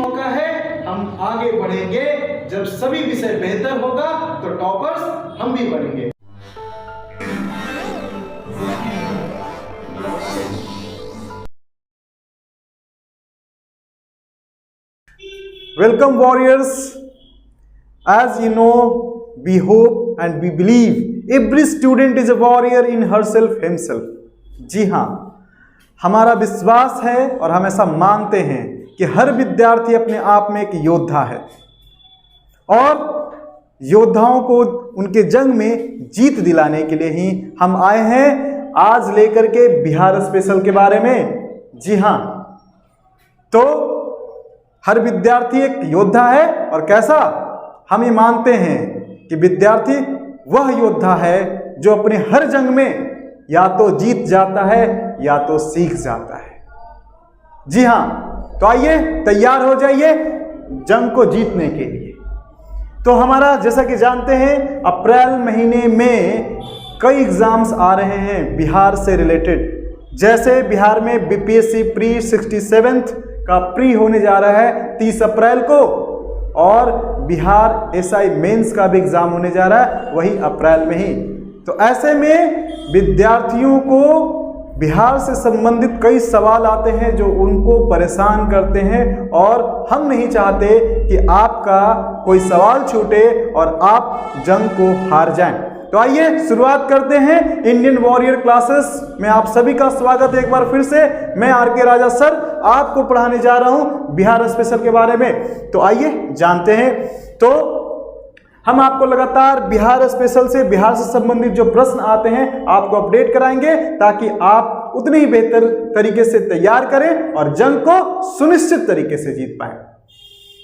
मौका है, हम आगे बढ़ेंगे। जब सभी विषय बेहतर होगा तो टॉपर्स हम भी बनेंगे। Welcome warriors. As you know, we hope and we believe every student is a warrior in herself himself. जी हाँ, हमारा विश्वास है और हम ऐसा मानते हैं कि हर विद्यार्थी अपने आप में एक योद्धा है और योद्धाओं को उनके जंग में जीत दिलाने के लिए ही हम आए हैं आज लेकर के बिहार स्पेशल के बारे में। जी हाँ, तो हर विद्यार्थी एक योद्धा है और कैसा, हम ये मानते हैं कि विद्यार्थी वह योद्धा है जो अपने हर जंग में या तो जीत जाता है या तो सीख जाता है। जी हाँ, तो आइए तैयार हो जाइए जंग को जीतने के लिए। तो हमारा जैसा कि जानते हैं अप्रैल महीने में कई एग्जाम्स आ रहे हैं बिहार से रिलेटेड। जैसे बिहार में बीपीएससी प्री 67th का प्री होने जा रहा है 30 अप्रैल को और बिहार एसआई मेंस का भी एग्जाम होने जा रहा है वही अप्रैल में ही। तो ऐसे में विद्यार्थियों को बिहार से संबंधित कई सवाल आते हैं जो उनको परेशान करते हैं और हम नहीं चाहते कि आपका कोई सवाल छूटे और आप जंग को हार जाएं। तो आइए शुरुआत करते हैं इंडियन वॉरियर क्लासेस में। आप सभी का स्वागत है एक बार फिर से। मैं आर.के. राजा सर आपको पढ़ाने जा रहा हूं बिहार स्पेशल के बारे में। तो आइए जानते हैं। तो हम आपको लगातार बिहार स्पेशल से, बिहार से संबंधित जो प्रश्न आते हैं आपको अपडेट कराएंगे ताकि आप उतने ही बेहतर तरीके से तैयार करें और जंग को सुनिश्चित तरीके से जीत पाए।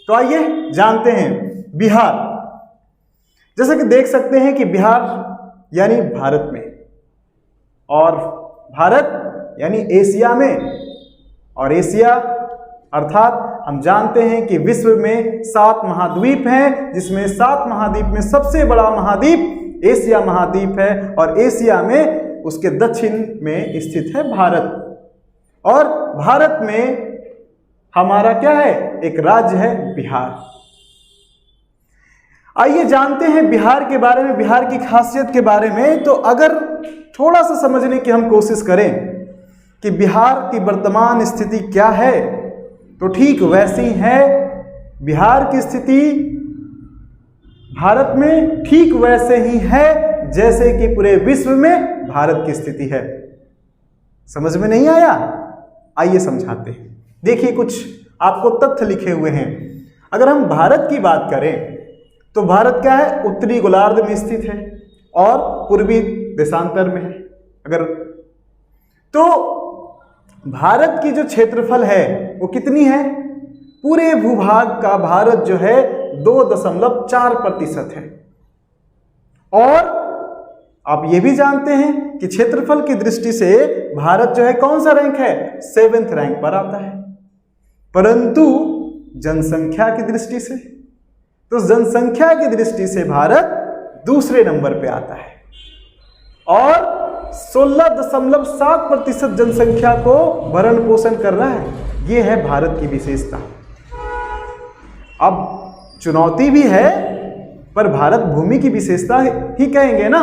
तो आइए जानते हैं बिहार। जैसा कि देख सकते हैं कि बिहार यानी भारत में और भारत यानी एशिया में, और एशिया अर्थात हम जानते हैं कि विश्व में 7 महाद्वीप हैं, जिसमें 7 महाद्वीप में सबसे बड़ा महाद्वीप एशिया महाद्वीप है और एशिया में उसके दक्षिण में स्थित है भारत। और भारत में हमारा क्या है, एक राज्य है बिहार। आइए जानते हैं बिहार के बारे में, बिहार की खासियत के बारे में। तो अगर थोड़ा सा समझने की हम कोशिश करें कि बिहार की वर्तमान स्थिति क्या है, तो ठीक वैसी है बिहार की स्थिति भारत में, ठीक वैसे ही है जैसे कि पूरे विश्व में भारत की स्थिति है। समझ में नहीं आया? आइए समझाते हैं। देखिए कुछ आपको तथ्य लिखे हुए हैं। अगर हम भारत की बात करें तो भारत क्या है, उत्तरी गोलार्ध में स्थित है और पूर्वी देशांतर में है। अगर तो भारत की जो क्षेत्रफल है वो कितनी है, पूरे भूभाग का भारत जो है 2.4% है। और आप ये भी जानते हैं कि क्षेत्रफल की दृष्टि से भारत जो है कौन सा रैंक है, 7th रैंक पर आता है। परंतु जनसंख्या की दृष्टि से, तो जनसंख्या की दृष्टि से भारत दूसरे नंबर पे आता है और 16.7% जनसंख्या को भरण पोषण कर रहा है। यह है भारत की विशेषता। अब चुनौती भी है पर भारत भूमि की विशेषता ही कहेंगे ना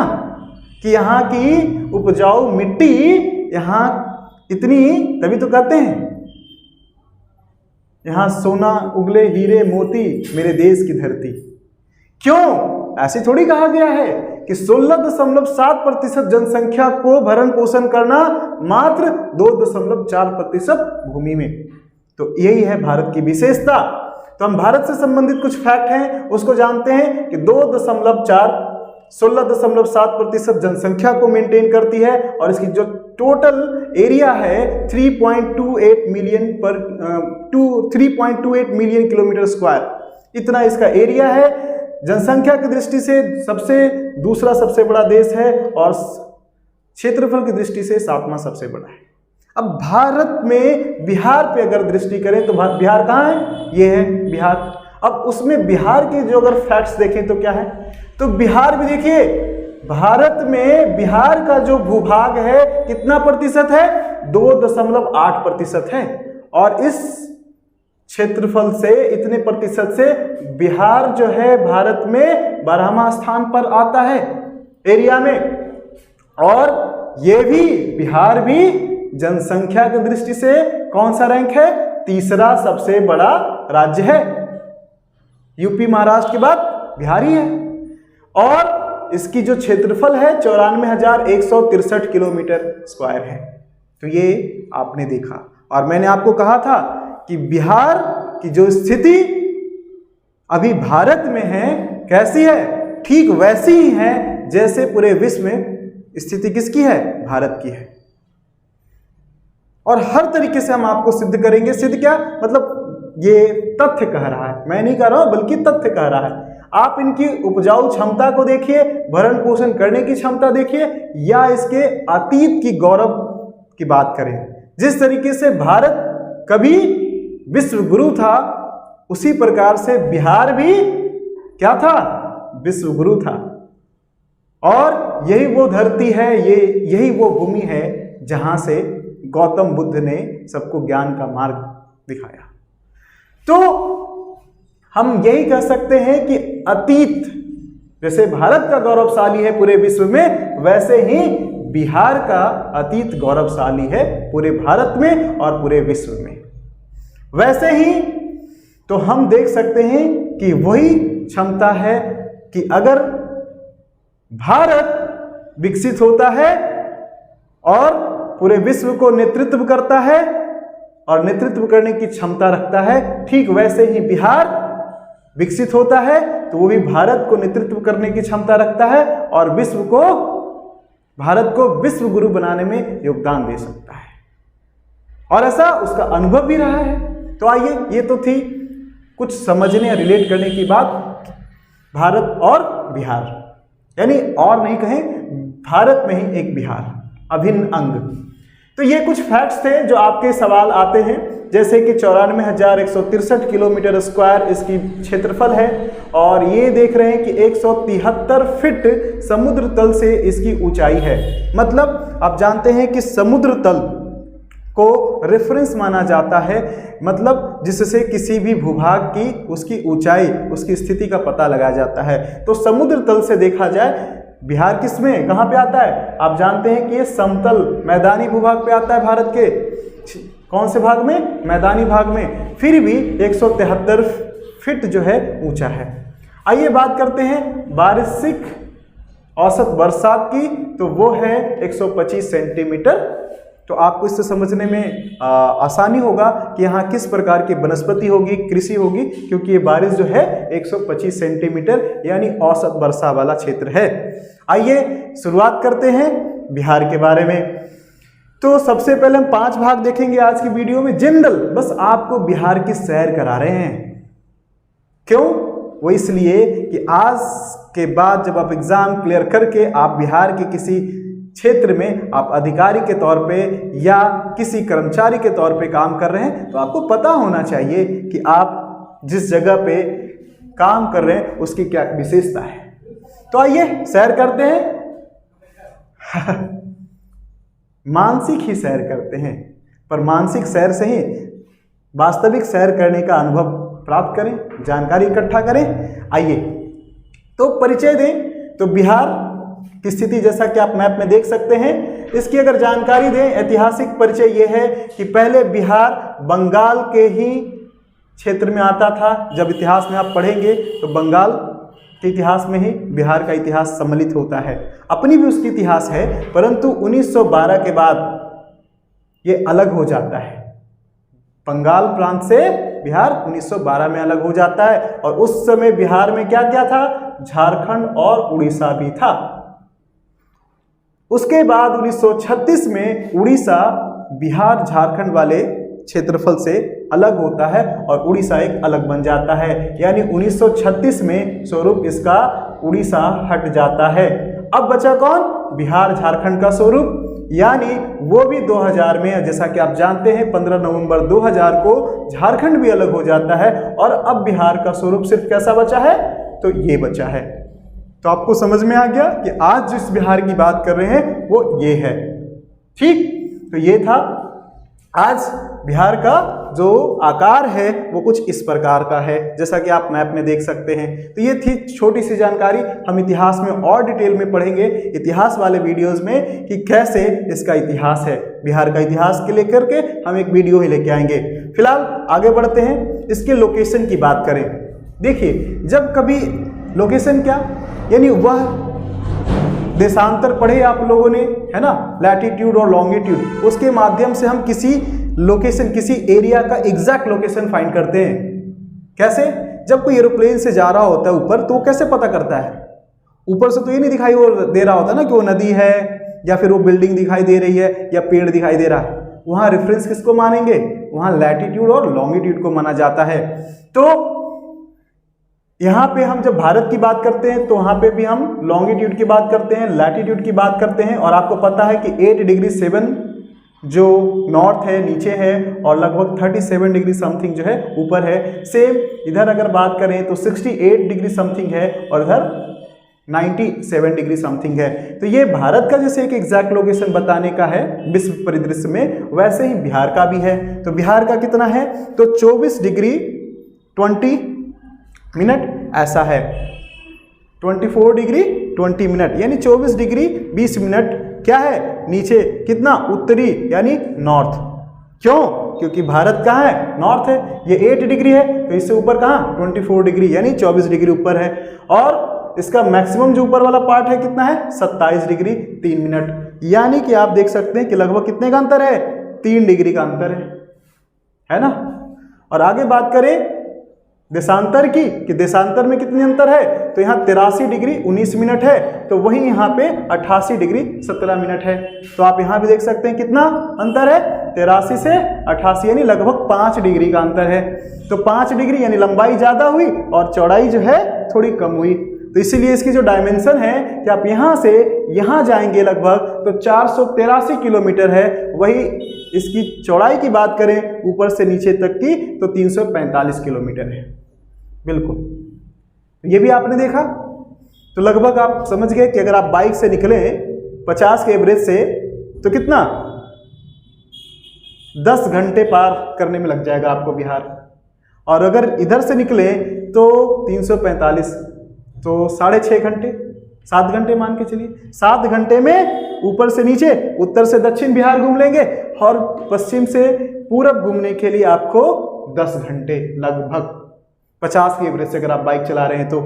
कि यहाँ की उपजाऊ मिट्टी यहाँ इतनी, तभी तो कहते हैं यहाँ सोना उगले हीरे मोती मेरे देश की धरती। क्यों? ऐसे थोड़ी कहा गया है कि 16.7% जनसंख्या को भरण पोषण करना मात्र 2.4% भूमि में। तो यही है भारत की विशेषता। तो हम भारत से संबंधित कुछ फैक्ट हैं उसको जानते हैं कि 16.7% जनसंख्या को मेंटेन करती है और इसकी जो टोटल एरिया है 3.28 मिलियन किलोमीटर स्क्वायर, इतना इसका एरिया है। जनसंख्या की दृष्टि से दूसरा सबसे बड़ा देश है और क्षेत्रफल की दृष्टि से 7वां सबसे बड़ा है। अब भारत में बिहार पे अगर दृष्टि करें तो बिहार कहाँ है, ये है बिहार। अब उसमें बिहार के जो अगर फैक्ट्स देखें तो क्या है, तो बिहार भी देखिए, भारत में बिहार का जो भूभाग है कितना प्रतिशत है, 2.8% है। और इस क्षेत्रफल से, इतने प्रतिशत से बिहार जो है भारत में 12वां स्थान पर आता है एरिया में। और ये भी बिहार भी जनसंख्या की दृष्टि से कौन सा रैंक है? तीसरा सबसे बड़ा राज्य है। यूपी महाराष्ट्र के बाद बिहार ही है। और इसकी जो क्षेत्रफल है 94,163 किलोमीटर स्क्वायर है। तो ये आपने देखा, और मैंने आपको कहा था कि बिहार की जो स्थिति अभी भारत में है कैसी है? ठीक वैसी ही है जैसे पूरे विश्व में स्थिति किसकी है? भारत की है। और हर तरीके से हम आपको सिद्ध करेंगे। सिद्ध क्या मतलब? ये तथ्य कह रहा है, मैं नहीं कह रहा हूं बल्कि तथ्य कह रहा है। आप इनकी उपजाऊ क्षमता को देखिए, भरण पोषण करने की क्षमता देखिए, या इसके अतीत की गौरव की बात करें। जिस तरीके से भारत कभी विश्व गुरु था, उसी प्रकार से बिहार भी क्या था? विश्व गुरु था। और यही वो धरती है, यही वो भूमि है जहां से गौतम बुद्ध ने सबको ज्ञान का मार्ग दिखाया। तो हम यही कह सकते हैं कि अतीत जैसे भारत का गौरवशाली है पूरे विश्व में, वैसे ही बिहार का अतीत गौरवशाली है पूरे भारत में और पूरे विश्व में। वैसे ही तो हम देख सकते हैं कि वही क्षमता है कि अगर भारत विकसित होता है और पूरे विश्व को नेतृत्व करता है और नेतृत्व करने की क्षमता रखता है, ठीक वैसे ही बिहार विकसित होता है तो वो भी भारत को नेतृत्व करने की क्षमता रखता है और भारत को विश्व गुरु बनाने में योगदान दे सकता है। और ऐसा उसका अनुभव भी रहा है। तो आइए, ये तो थी कुछ समझने या रिलेट करने की बात भारत और बिहार, यानी और नहीं कहें, भारत में ही एक बिहार, अभिन्न अंग। तो ये कुछ फैक्ट्स थे जो आपके सवाल आते हैं, जैसे कि 94,163 किलोमीटर स्क्वायर इसकी क्षेत्रफल है, और ये देख रहे हैं कि 173 फीट समुद्र तल से इसकी ऊंचाई है। मतलब आप जानते हैं कि समुद्र तल को रेफरेंस माना जाता है, मतलब जिससे किसी भी भूभाग की उसकी ऊंचाई, उसकी स्थिति का पता लगाया जाता है। तो समुद्र तल से देखा जाए बिहार किस में, कहाँ पे आता है? आप जानते हैं कि ये समतल मैदानी भूभाग पे आता है भारत के। कौन से भाग में? मैदानी भाग में। फिर भी 173 फीट जो है ऊंचा है। आइए बात करते हैं वार्षिक औसत बरसात की, तो वो है 125 सेंटीमीटर। तो आपको इससे समझने में आसानी होगा कि यहाँ किस प्रकार की वनस्पति होगी, कृषि होगी, क्योंकि ये बारिश जो है 125 सेंटीमीटर यानी औसत वर्षा वाला क्षेत्र है। आइए शुरुआत करते हैं बिहार के बारे में। तो सबसे पहले हम 5 भाग देखेंगे आज की वीडियो में, जनरल, बस आपको बिहार की सैर करा रहे हैं। क्यों? वो इसलिए कि आज के बाद जब आप एग्जाम क्लियर करके आप बिहार के किसी क्षेत्र में आप अधिकारी के तौर पे या किसी कर्मचारी के तौर पे काम कर रहे हैं, तो आपको पता होना चाहिए कि आप जिस जगह पे काम कर रहे हैं उसकी क्या विशेषता है। तो आइए सैर करते हैं। मानसिक ही सैर करते हैं, पर मानसिक सैर से ही वास्तविक सैर करने का अनुभव प्राप्त करें, जानकारी इकट्ठा करें। आइए तो परिचय दें। तो बिहार की स्थिति जैसा कि आप मैप में देख सकते हैं, इसकी अगर जानकारी दें, ऐतिहासिक परिचय ये है कि पहले बिहार बंगाल के ही क्षेत्र में आता था। जब इतिहास में आप पढ़ेंगे तो बंगाल के इतिहास में ही बिहार का इतिहास सम्मिलित होता है। अपनी भी उसकी इतिहास है, परंतु 1912 के बाद ये अलग हो जाता है। बंगाल प्रांत से बिहार 1912 में अलग हो जाता है, और उस समय बिहार में क्या क्या था? झारखंड और उड़ीसा भी था। उसके बाद 1936 में उड़ीसा बिहार झारखंड वाले क्षेत्रफल से अलग होता है और उड़ीसा एक अलग बन जाता है, यानी 1936 में स्वरूप इसका उड़ीसा हट जाता है। अब बचा कौन? बिहार झारखंड का स्वरूप, यानी वो भी 2000 में, जैसा कि आप जानते हैं 15 नवंबर 2000 को झारखंड भी अलग हो जाता है, और अब बिहार का स्वरूप सिर्फ कैसा बचा है? तो ये बचा है। तो आपको समझ में आ गया कि आज जिस बिहार की बात कर रहे हैं वो ये है। ठीक, तो ये था आज बिहार का जो आकार है वो कुछ इस प्रकार का है, जैसा कि आप मैप में देख सकते हैं। तो ये थी छोटी सी जानकारी। हम इतिहास में और डिटेल में पढ़ेंगे इतिहास वाले वीडियोस में कि कैसे इसका इतिहास है। बिहार का इतिहास के लेकर के हम एक वीडियो ही लेके आएंगे। फिलहाल आगे बढ़ते हैं, इसके लोकेशन की बात करें। देखिए, जब कभी लोकेशन क्या, यानी वह देशांतर पढ़े आप लोगों ने, है ना, लैटिट्यूड और लॉन्गिट्यूड, उसके माध्यम से हम किसी लोकेशन, किसी एरिया का एग्जैक्ट लोकेशन फाइंड करते हैं। कैसे? जब कोई एरोप्लेन से जा रहा होता है ऊपर, तो वो कैसे पता करता है? ऊपर से तो ये नहीं दिखाई दे रहा होता ना कि वो नदी है या फिर वो बिल्डिंग दिखाई दे रही है या पेड़ दिखाई दे रहा है। वहाँ रेफरेंस किसको मानेंगे? वहाँ लैटिट्यूड और लॉन्गिट्यूड को माना जाता है। तो यहाँ पे हम जब भारत की बात करते हैं तो वहाँ पे भी हम लॉन्गिट्यूड की बात करते हैं, लैटिट्यूड की बात करते हैं। और आपको पता है कि 8 डिग्री 7 जो नॉर्थ है नीचे है और लगभग 37 डिग्री समथिंग जो है ऊपर है। सेम इधर अगर बात करें तो 68 डिग्री समथिंग है और इधर 97 डिग्री समथिंग है। तो ये भारत का जैसे एक एग्जैक्ट लोकेशन बताने का है विश्व परिदृश्य में, वैसे ही बिहार का भी है। तो बिहार का कितना है? तो 24 डिग्री 20 मिनट ऐसा है, 24 डिग्री 20 मिनट, यानी 24 डिग्री 20 मिनट क्या है? नीचे कितना? उत्तरी यानी नॉर्थ। क्यों? क्योंकि भारत कहाँ है? नॉर्थ है। ये 8 डिग्री है तो इससे ऊपर कहाँ? 24 डिग्री यानी 24 डिग्री ऊपर है। और इसका मैक्सिमम जो ऊपर वाला पार्ट है कितना है? 27 डिग्री 3 मिनट। यानी कि आप देख सकते हैं कि लगभग कितने का अंतर है? 3 डिग्री का अंतर है ना। और आगे बात करें देशांतर की, कि देशांतर में कितने अंतर है? तो यहाँ 83 डिग्री 19 मिनट है, तो वहीं यहाँ पे 88 डिग्री 17 मिनट है। तो आप यहाँ भी देख सकते हैं कितना अंतर है? 83 से 88 यानी लगभग 5 डिग्री का अंतर है। तो 5 डिग्री यानी लंबाई ज़्यादा हुई और चौड़ाई जो है थोड़ी कम हुई। तो इसीलिए इसकी जो डायमेंशन है कि आप यहाँ से यहाँ जाएंगे लगभग तो 483 किलोमीटर है। वही इसकी चौड़ाई की बात करें ऊपर से नीचे तक की तो 345 किलोमीटर है। बिल्कुल, ये भी आपने देखा। तो लगभग आप समझ गए कि अगर आप बाइक से निकले 50 के एवरेज से तो कितना 10 घंटे पार करने में लग जाएगा आपको बिहार। और अगर इधर से निकले तो 345 तो 6.5 घंटे, 7 घंटे मान के चलिए। 7 घंटे में ऊपर से नीचे, उत्तर से दक्षिण बिहार घूम लेंगे और पश्चिम से पूरब घूमने के लिए आपको 10 घंटे लगभग 50 की एवरेज से अगर आप बाइक चला रहे हैं तो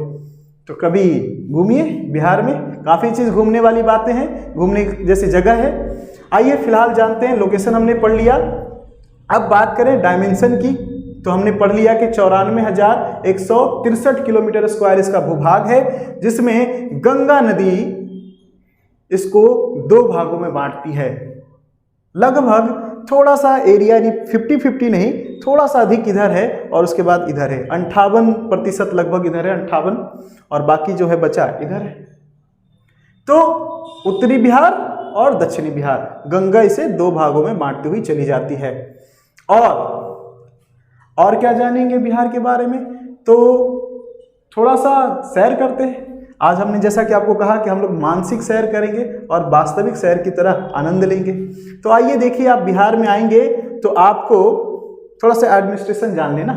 कभी घूमिए बिहार में। काफ़ी चीज़ घूमने वाली बातें हैं, घूमने जैसी जगह है। आइए फिलहाल जानते हैं, लोकेशन हमने पढ़ लिया। अब बात करें डायमेंशन की, तो हमने पढ़ लिया कि 94,163 किलोमीटर स्क्वायर इसका भूभाग है, जिसमें गंगा नदी इसको 2 भागों में बांटती है। लगभग थोड़ा सा एरिया यानी 50-50 नहीं, थोड़ा सा अधिक इधर है और उसके बाद इधर है। 58% लगभग इधर है, 58, और बाकी जो है बचा इधर है। तो उत्तरी बिहार और दक्षिणी बिहार, गंगा इसे 2 भागों में बांटती हुई चली जाती है। और क्या जानेंगे बिहार के बारे में? तो थोड़ा सा सैर करते हैं। आज हमने जैसा कि आपको कहा कि हम लोग मानसिक सैर करेंगे और वास्तविक सैर की तरह आनंद लेंगे। तो आइए देखिए, आप बिहार में आएंगे तो आपको थोड़ा सा एडमिनिस्ट्रेशन जान लेना,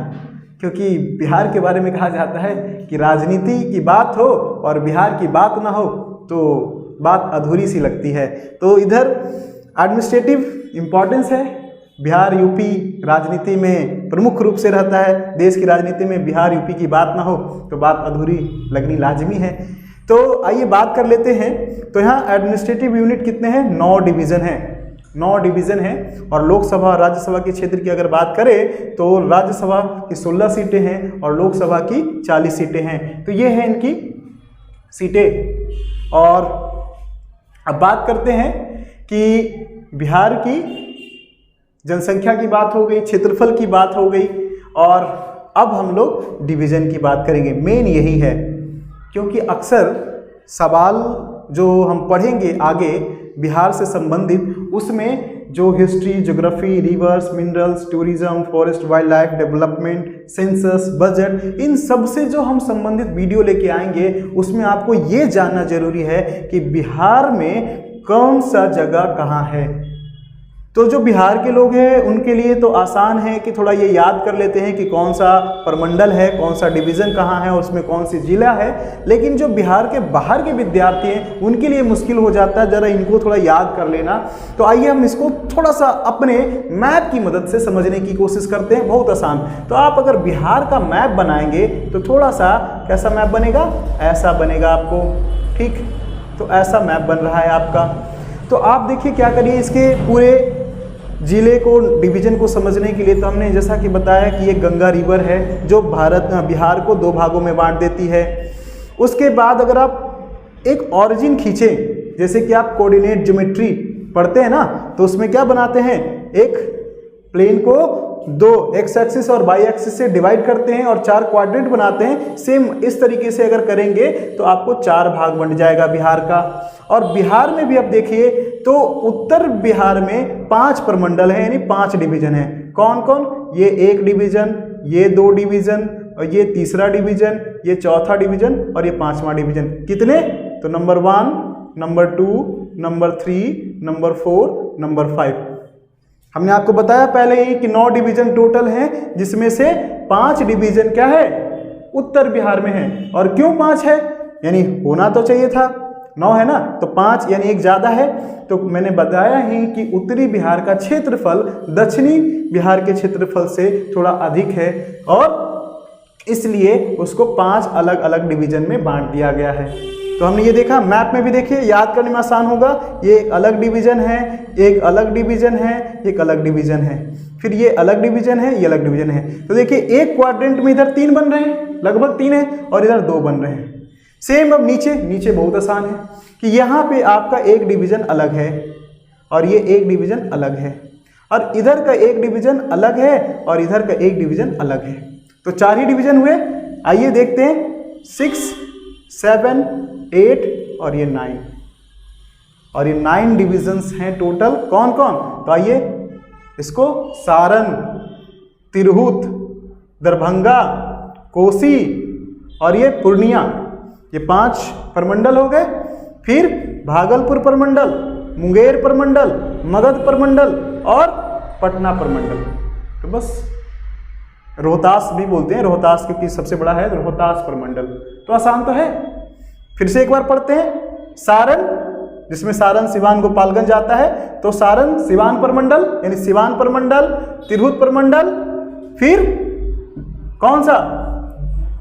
क्योंकि बिहार के बारे में कहा जाता है कि राजनीति की बात हो और बिहार की बात ना हो तो बात अधूरी सी लगती है। तो इधर एडमिनिस्ट्रेटिव इम्पोर्टेंस है। बिहार यूपी राजनीति में प्रमुख रूप से रहता है। देश की राजनीति में बिहार यूपी की बात ना हो तो बात अधूरी लगनी लाजमी है। तो आइए बात कर लेते हैं। तो यहाँ एडमिनिस्ट्रेटिव यूनिट कितने हैं? 9 डिवीज़न हैं। 9 डिवीज़न हैं। और लोकसभा और राज्यसभा के क्षेत्र की अगर बात करें तो राज्यसभा की 16 सीटें हैं और लोकसभा की 40 सीटें हैं। तो ये हैं इनकी सीटें। और अब बात करते हैं कि बिहार की जनसंख्या की बात हो गई, क्षेत्रफल की बात हो गई, और अब हम लोग डिवीज़न की बात करेंगे। मेन यही है, क्योंकि अक्सर सवाल जो हम पढ़ेंगे आगे बिहार से संबंधित, उसमें जो history, geography, rivers, minerals, tourism, forest, wild life development, census, budget, इन सब से जो हम संबंधित वीडियो लेके आएंगे उसमें आपको ये जानना जरूरी है कि बिहार में कौन सा जगह कहाँ है। तो जो बिहार के लोग हैं उनके लिए तो आसान है कि थोड़ा ये याद कर लेते हैं कि कौन सा प्रमंडल है, कौन सा डिवीज़न कहाँ है और उसमें कौन सी जिला है। लेकिन जो बिहार के बाहर के विद्यार्थी हैं उनके लिए मुश्किल हो जाता है, ज़रा इनको थोड़ा याद कर लेना। तो आइए हम इसको थोड़ा सा अपने मैप की मदद से समझने की कोशिश करते हैं, बहुत आसान। तो आप अगर बिहार का मैप बनाएंगे तो थोड़ा सा कैसा मैप बनेगा, ऐसा बनेगा आपको, ठीक। तो ऐसा मैप बन रहा है आपका। तो आप देखिए क्या करिए, इसके पूरे जिले को, डिवीज़न को समझने के लिए तो हमने जैसा कि बताया कि ये गंगा रिवर है जो बिहार को 2 भागों में बांट देती है। उसके बाद अगर आप एक ऑरिजिन खींचें, जैसे कि आप कोऑर्डिनेट ज्योमेट्री पढ़ते हैं ना, तो उसमें क्या बनाते हैं, एक प्लेन को 2 एक्स एक्सिस और वाई एक्सिस से डिवाइड करते हैं और 4 क्वाड्रेंट बनाते हैं। सेम इस तरीके से अगर करेंगे तो आपको 4 भाग बन जाएगा बिहार का। और बिहार में भी आप देखिए तो उत्तर बिहार में 5 प्रमंडल हैं, यानी 5 डिवीजन हैं। कौन कौन, ये 1 डिवीजन, ये 2 डिवीजन, और ये 3रा डिवीजन, ये 4था डिवीजन और ये 5वां डिवीजन। कितने, तो number 1, number 2, number 3, number 4, number 5। हमने आपको बताया पहले ही कि 9 डिवीजन टोटल हैं, जिसमें से 5 डिवीजन क्या है, उत्तर बिहार में है। और क्यों 5 है, यानी होना तो चाहिए था 9 है ना, तो 5 यानी एक ज़्यादा है। तो मैंने बताया ही कि उत्तरी बिहार का क्षेत्रफल दक्षिणी बिहार के क्षेत्रफल से थोड़ा अधिक है और इसलिए उसको 5 अलग अलग डिवीजन में बांट दिया गया है। तो हमने ये देखा, मैप में भी देखिए याद करने में आसान होगा। ये एक अलग डिवीजन है, एक अलग डिवीजन है, एक अलग डिवीजन है, फिर ये अलग डिवीजन है, ये अलग डिवीजन है। तो देखिए एक क्वाड्रेंट में इधर 3 बन रहे हैं, लगभग 3 है, और इधर 2 बन रहे हैं। सेम अब नीचे बहुत आसान है कि यहाँ पे आपका एक डिवीजन अलग है और ये एक डिवीजन अलग है, और इधर का एक डिवीजन अलग है और इधर का एक डिवीजन अलग है। तो 4 ही डिवीजन हुए। आइए देखते हैं, 6, 7, 8 और ये 9, और ये 9 डिविजन्स हैं टोटल। कौन कौन, तो आइए इसको सारण, तिरहुत, दरभंगा, कोसी और ये पूर्णिया, ये 5 प्रमंडल हो गए। फिर भागलपुर प्रमंडल, मुंगेर प्रमंडल, मगध प्रमंडल और पटना प्रमंडल। तो बस रोहतास भी बोलते हैं, रोहतास क्योंकि सबसे बड़ा है, रोहतास प्रमंडल। तो आसान तो है। फिर से एक बार पढ़ते हैं, सारण, जिसमें सारण, सिवान, गोपालगंज आता है, तो सारण सिवान प्रमंडल यानी सिवान प्रमंडल, तिरहुत प्रमंडल, फिर कौन सा,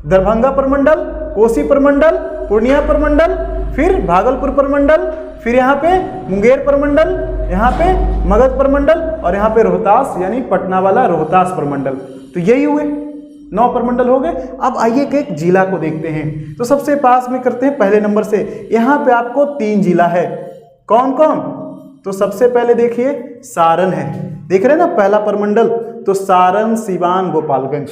दरभंगा प्रमंडल, कोसी प्रमंडल, पूर्णिया प्रमंडल, फिर भागलपुर प्रमंडल, फिर यहाँ पे मुंगेर प्रमंडल, यहाँ पे मगध प्रमंडल और यहाँ पे रोहतास यानी पटना वाला रोहतास प्रमंडल। तो यही हुए 9 प्रमंडल हो गए। अब आइए कि एक जिला को देखते हैं। तो सबसे पास में करते हैं पहले नंबर से। यहाँ पे आपको 3 जिला है। कौन कौन, तो सबसे पहले देखिए सारण है, देख रहे हैं ना पहला प्रमंडल, तो सारण, सिवान, गोपालगंज।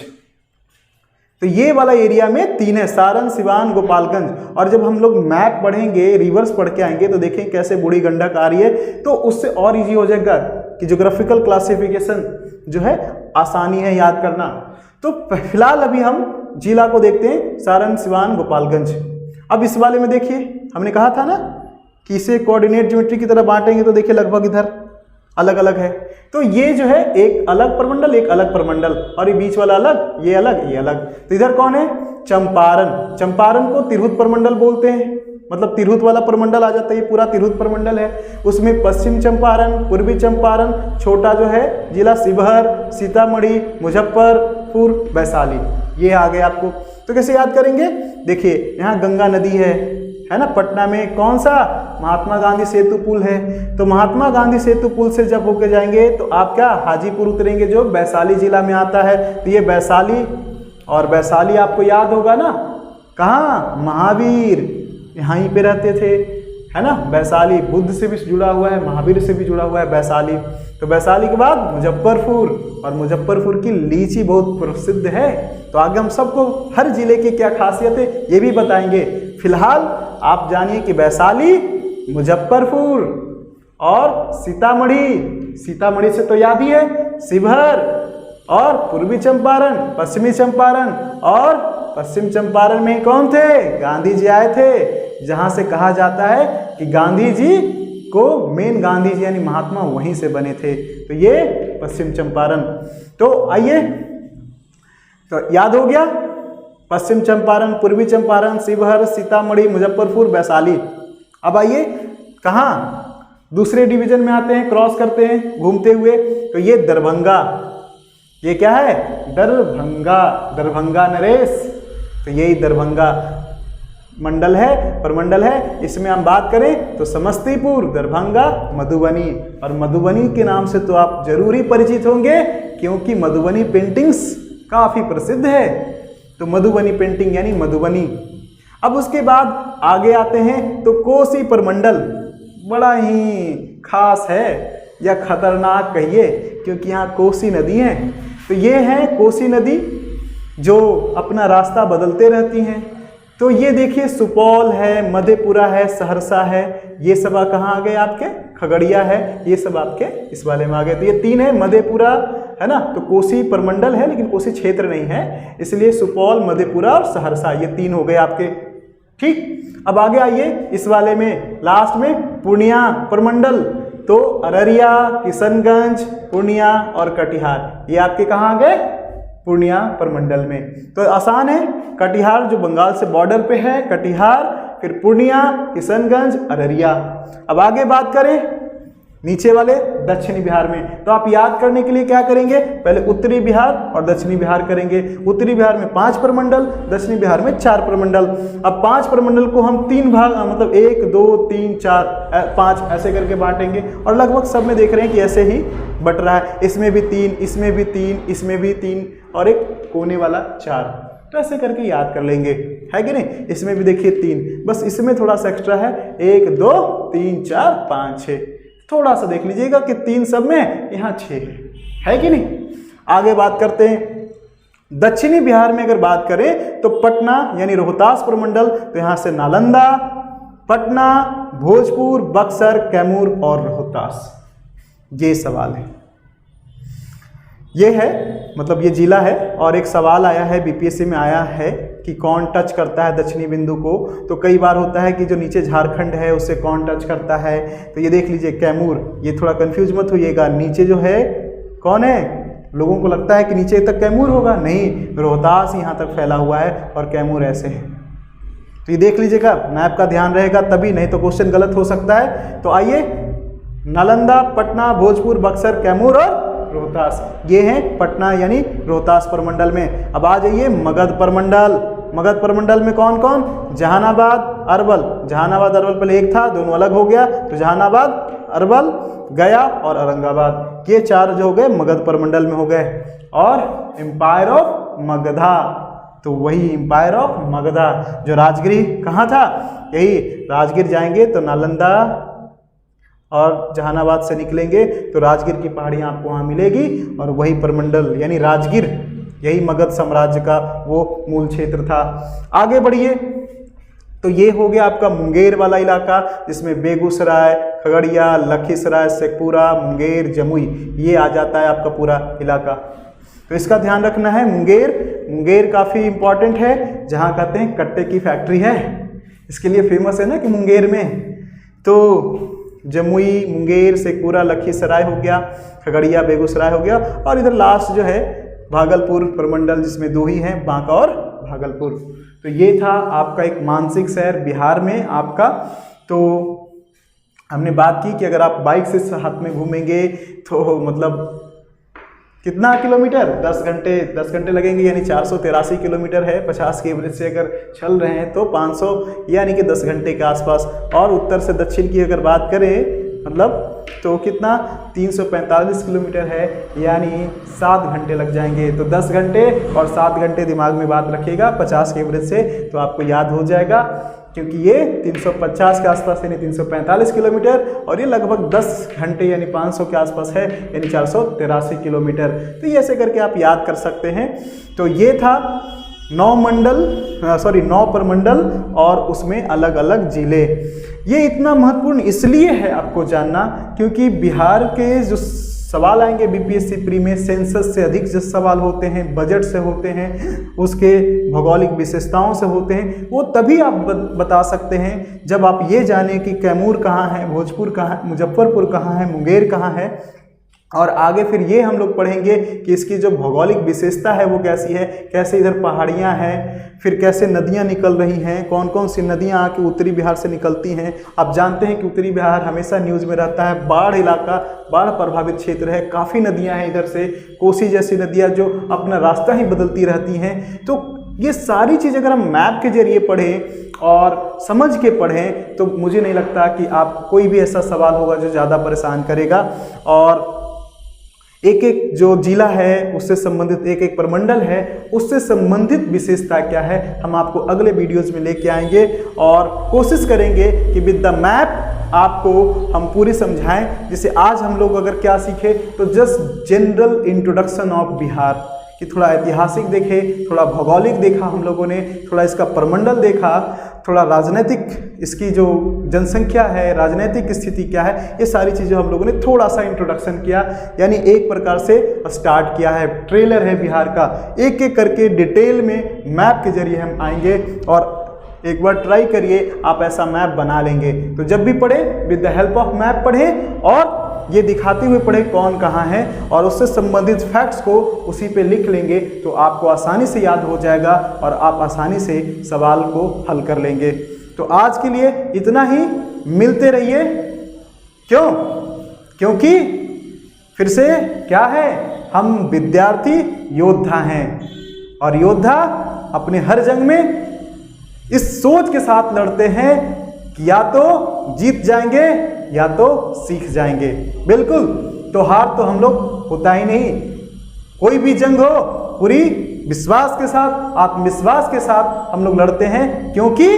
तो ये वाला एरिया में 3 है, सारण, सिवान, गोपालगंज। और जब हम लोग मैप पढ़ेंगे, रिवर्स पढ़ के आएंगे तो देखें कैसे बूढ़ी गंडक आ रही है, तो उससे और इजी हो जाएगा कि ज्योग्राफिकल क्लासिफिकेशन जो है आसानी है याद करना। तो फिलहाल अभी हम जिला को देखते हैं, सारण, सिवान, गोपालगंज। अब इस वाले में देखिए, हमने कहा था ना कि इसे कोऑर्डिनेट ज्योमेट्री की तरह बांटेंगे, तो देखिए लगभग इधर अलग अलग है। तो ये जो है एक अलग प्रमंडल, एक अलग प्रमंडल, और ये बीच वाला अलग, ये अलग, ये अलग। तो इधर कौन है, चंपारण। चंपारण को तिरहुत प्रमंडल बोलते हैं, मतलब तिरहुत वाला प्रमंडल आ जाता है, ये पूरा तिरहुत प्रमंडल है। उसमें पश्चिम चंपारण, पूर्वी चंपारण, छोटा जो है जिला शिवहर, सीतामढ़ी, मुजफ्फरपुर, वैशाली, ये आ गए आपको। तो कैसे याद करेंगे, देखिए यहाँ गंगा नदी है ना। पटना में कौन सा, महात्मा गांधी सेतु पुल है, तो महात्मा गांधी सेतु पुल से जब होके जाएंगे तो आप क्या, हाजीपुर उतरेंगे जो वैशाली जिला में आता है। तो ये वैशाली, और वैशाली आपको याद होगा ना, कहाँ, महावीर यहीं पे रहते थे, है ना। वैशाली बुद्ध से भी जुड़ा हुआ है, महावीर से भी जुड़ा हुआ है वैशाली। तो वैशाली के बाद मुजफ्फरपुर, और मुजफ्फरपुर की लीची बहुत प्रसिद्ध है। तो आगे हम सबको हर जिले की क्या खासियत है ये भी बताएंगे। फिलहाल आप जानिए कि वैशाली, मुजफ्फरपुर और सीतामढ़ी, सीतामढ़ी से तो याद ही है, शिवहर, और पूर्वी चंपारण, पश्चिमी चंपारण, और पश्चिम चंपारण में कौन थे, गांधी जी आए थे, जहां से कहा जाता है कि गांधी जी को मेन गांधी जी यानी महात्मा वहीं से बने थे। तो ये पश्चिम चंपारण। तो आइए, तो याद हो गया पश्चिम चंपारण, पूर्वी चंपारण, शिवहर, सीतामढ़ी, मुजफ्फरपुर, वैशाली। अब आइए कहाँ दूसरे डिवीजन में आते हैं, क्रॉस करते हैं घूमते हुए। तो ये दरभंगा, ये क्या है? दरभंगा, दरभंगा नरेश। तो यही दरभंगा मंडल है, प्रमंडल है। इसमें हम बात करें तो समस्तीपुर, दरभंगा, मधुबनी। और मधुबनी के नाम से तो आप जरूर ही परिचित होंगे क्योंकि मधुबनी पेंटिंग्स काफ़ी प्रसिद्ध है। तो मधुबनी पेंटिंग यानी मधुबनी। अब उसके बाद आगे आते हैं तो कोसी प्रमंडल, बड़ा ही खास है या खतरनाक कहिए क्योंकि यहाँ कोसी नदी है। तो ये है कोसी नदी जो अपना रास्ता बदलते रहती हैं। तो ये देखिए सुपौल है, मधेपुरा है, सहरसा है, ये सब कहाँ आ गए आपके? खगड़िया है, ये सब आपके इस वाले में आ गए। तो ये तीन है, मधेपुरा है ना, तो कोसी प्रमंडल है लेकिन कोसी क्षेत्र नहीं है, इसलिए सुपौल, मधेपुरा और सहरसा ये तीन हो गए आपके। ठीक, अब आगे आइए इस वाले में लास्ट में पूर्णिया प्रमंडल। तो अररिया, किशनगंज, पूर्णिया और कटिहार ये आपके कहाँ आ गए? पूर्णिया प्रमंडल में। तो आसान है, कटिहार जो बंगाल से बॉर्डर पे है, कटिहार, फिर पूर्णिया, किशनगंज, अररिया। अब आगे बात करें नीचे वाले दक्षिणी बिहार में, तो आप याद करने के लिए क्या करेंगे? पहले उत्तरी बिहार और दक्षिणी बिहार करेंगे। उत्तरी बिहार में 5 प्रमंडल, दक्षिणी बिहार में 4 प्रमंडल। अब 5 प्रमंडल को हम 3 भाग मतलब 1, 2, 3, 4, 5 ऐसे करके बांटेंगे और लगभग सब में देख रहे हैं कि ऐसे ही बट रहा है। इसमें भी 3, इसमें भी 3, इसमें भी 3 और एक कोने वाला 4। तो ऐसे करके याद कर लेंगे, है कि नहीं? इसमें भी देखिए 3, बस इसमें थोड़ा सा एक्स्ट्रा है, 1, 2, 3, 4, 5, 6। थोड़ा सा देख लीजिएगा कि 3 सब में, यहाँ 6 है कि नहीं? आगे बात करते हैं दक्षिणी बिहार में। अगर बात करें तो पटना यानी रोहतास प्रमंडल, तो यहाँ से नालंदा, पटना, भोजपुर, बक्सर, कैमूर और रोहतास, ये सवाल है। ये है मतलब ये जिला है। और एक सवाल आया है बीपीएससी में आया है कि कौन टच करता है दक्षिणी बिंदु को। तो कई बार होता है कि जो नीचे झारखंड है उससे कौन टच करता है। तो ये देख लीजिए कैमूर, ये थोड़ा कंफ्यूज मत होइएगा, नीचे जो है कौन है? लोगों को लगता है कि नीचे तक कैमूर होगा, नहीं, रोहतास यहाँ तक फैला हुआ है और कैमूर ऐसे है। तो ये देख लीजिएगा, मैप का ध्यान रहेगा तभी, नहीं तो क्वेश्चन गलत हो सकता है। तो आइए नालंदा, पटना, भोजपुर, बक्सर, कैमूर और रोहतास, ये हैं पटना यानी रोहतास प्रमंडल में। अब आ जाइए मगध प्रमंडल। मगध प्रमंडल में कौन कौन? जहानाबाद, अरवल। जहानाबाद अरवल पहले एक था, दोनों अलग हो गया, तो जहानाबाद, अरवल, गया और औरंगाबाद, ये 4 जो हो गए मगध प्रमंडल में हो गए। और एम्पायर ऑफ मगधा, तो वही एम्पायर ऑफ मगधा जो राजगिरी कहाँ था? यही राजगीर जाएंगे तो नालंदा और जहानाबाद से निकलेंगे तो राजगीर की पहाड़ियाँ आपको वहाँ मिलेगी और वही प्रमंडल यानी राजगीर, यही मगध साम्राज्य का वो मूल क्षेत्र था। आगे बढ़िए तो ये हो गया आपका मुंगेर वाला इलाका, जिसमें बेगूसराय, खगड़िया, लखीसराय, शेखपुरा, मुंगेर, जमुई, ये आ जाता है आपका पूरा इलाका। तो इसका ध्यान रखना है। मुंगेर काफ़ी इंपॉर्टेंट है, जहाँ कहते हैं कट्टे की फैक्ट्री है, इसके लिए फेमस है ना कि मुंगेर में। तो जमुई, मुंगेर, शेखपुरा, लखीसराय हो गया, खगड़िया, बेगूसराय हो गया, और इधर लास्ट जो है भागलपुर प्रमंडल, जिसमें 2 ही हैं, बांका और भागलपुर। तो ये था आपका एक मानसिक शहर बिहार में आपका। तो हमने बात की कि अगर आप बाइक से हाथ में घूमेंगे तो मतलब कितना किलोमीटर? 10 घंटे लगेंगे, यानी 483 किलोमीटर है। 50 के एवरेज से अगर चल रहे हैं तो 500 यानी कि 10 घंटे के आसपास। और उत्तर से दक्षिण की अगर बात करें मतलब तो कितना? 345 किलोमीटर है, यानी 7 घंटे लग जाएंगे। तो 10 घंटे और 7 घंटे दिमाग में बात रखिएगा 50 के एवरेज से, तो आपको याद हो जाएगा, क्योंकि ये 350 के आसपास यानी 345 किलोमीटर, और ये लगभग 10 घंटे यानी 500 के आसपास है, यानी 483 किलोमीटर। तो ये ऐसे करके आप याद कर सकते हैं। तो ये था 9 प्रमंडल और उसमें अलग अलग जिले। ये इतना महत्वपूर्ण इसलिए है आपको जानना क्योंकि बिहार के जो सवाल आएंगे बीपीएससी प्री में, सेंसस से अधिक जो सवाल होते हैं, बजट से होते हैं, उसके भौगोलिक विशेषताओं से होते हैं, वो तभी आप बता सकते हैं जब आप ये जानें कि कैमूर कहाँ है, भोजपुर कहाँ है, मुजफ्फरपुर कहाँ है, मुंगेर कहाँ है। और आगे फिर ये हम लोग पढ़ेंगे कि इसकी जो भौगोलिक विशेषता है वो कैसी है, कैसे इधर पहाड़ियाँ हैं, फिर कैसे नदियाँ निकल रही हैं, कौन कौन सी नदियाँ आके उत्तरी बिहार से निकलती हैं। आप जानते हैं कि उत्तरी बिहार हमेशा न्यूज़ में रहता है, बाढ़ इलाका, बाढ़ प्रभावित क्षेत्र है, काफ़ी नदियाँ हैं इधर से, कोसी जैसी नदियाँ जो अपना रास्ता ही बदलती रहती हैं। तो ये सारी चीज़ अगर हम मैप के जरिए पढ़ें और समझ के पढ़ें तो मुझे नहीं लगता कि आप कोई भी ऐसा सवाल होगा जो ज़्यादा परेशान करेगा। और एक एक जो जिला है उससे संबंधित, एक एक प्रमंडल है उससे संबंधित विशेषता क्या है, हम आपको अगले वीडियोज़ में लेके आएंगे और कोशिश करेंगे कि विद द मैप आपको हम पूरी समझाएं। जैसे आज हम लोग अगर क्या सीखे तो just general introduction of Bihar, कि थोड़ा ऐतिहासिक देखे, थोड़ा भौगोलिक देखा हम लोगों ने, थोड़ा इसका प्रमंडल देखा, थोड़ा राजनीतिक इसकी जो जनसंख्या है, राजनीतिक स्थिति क्या है, ये सारी चीज़ें हम लोगों ने थोड़ा सा इंट्रोडक्शन किया, यानी एक प्रकार से स्टार्ट किया है, ट्रेलर है बिहार का। एक एक करके डिटेल में मैप के जरिए हम आएंगे और एक बार ट्राई करिए, आप ऐसा मैप बना लेंगे। तो जब भी पढ़े with the help of map पढ़ें और ये दिखाते हुए पढ़े कौन कहाँ है और उससे संबंधित फैक्ट्स को उसी पे लिख लेंगे तो आपको आसानी से याद हो जाएगा और आप आसानी से सवाल को हल कर लेंगे। तो आज के लिए इतना ही, मिलते रहिए। क्यों? क्योंकि फिर से क्या है, हम विद्यार्थी योद्धा हैं और योद्धा अपने हर जंग में इस सोच के साथ लड़ते हैं कि या तो जीत जाएंगे या तो सीख जाएंगे। बिल्कुल, तो हार तो हम लोग होता ही नहीं। कोई भी जंग हो पूरी विश्वास के साथ, आत्मविश्वास के साथ हम लोग लड़ते हैं, क्योंकि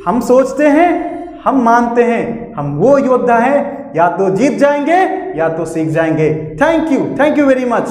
हम सोचते हैं, हम मानते हैं, हम वो योद्धा हैं, या तो जीत जाएंगे या तो सीख जाएंगे। Thank you very much.